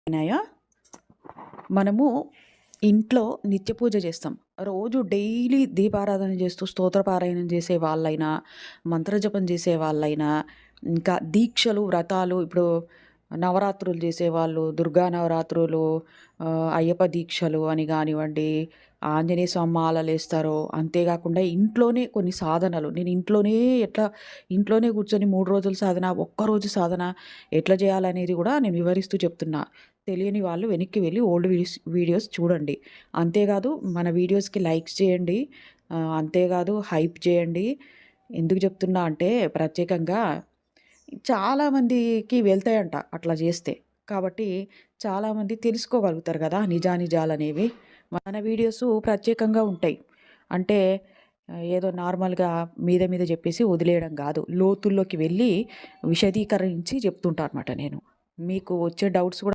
అయినాయా? మనము ఇంట్లో నిత్య పూజ చేస్తాం. రోజు డైలీ దీపారాధన చేస్తూ స్తోత్రపారాయణం చేసే వాళ్ళైనా, మంత్రజపం చేసే వాళ్ళైనా, ఇంకా దీక్షలు, వ్రతాలు ఇప్పుడు నవరాత్రులు చేసేవాళ్ళు, దుర్గా నవరాత్రులు, అయ్యప్ప దీక్షలు అని గానివ్వండి, ఆంజనేయ స్వామి మాలలేస్తారో, అంతేగాకుండా ఇంట్లోనే కొన్ని సాధనలు నేను ఇంట్లోనే కూర్చొని 3 రోజుల సాధన, ఒక్కరోజు సాధన ఎట్లా చేయాలనేది కూడా నేను వివరిస్తూ చెప్తున్నా. తెలియని వాళ్ళు వెనక్కి వెళ్ళి ఓల్డ్ వీడియోస్ చూడండి. అంతేకాదు మన వీడియోస్‌కి లైక్స్ చేయండి. అంతేకాదు హైప్ చేయండి. ఎందుకు చెప్తున్నా అంటే ప్రత్యేకంగా చాలామందికి వెళ్తాయంట అట్లా చేస్తే. కాబట్టి చాలామంది తెలుసుకోగలుగుతారు కదా! నిజానిజాలనేవి. మన వీడియోసు ప్రత్యేకంగా ఉంటాయి. అంటే ఏదో నార్మల్‌గా మీద మీద చెప్పేసి వదిలేయడం గాదు. లోతుల్లోకి వెళ్ళి విశదీకరించి చెప్తుంటా అనమాట నేను. మీకు వచ్చే డౌట్స్ కూడా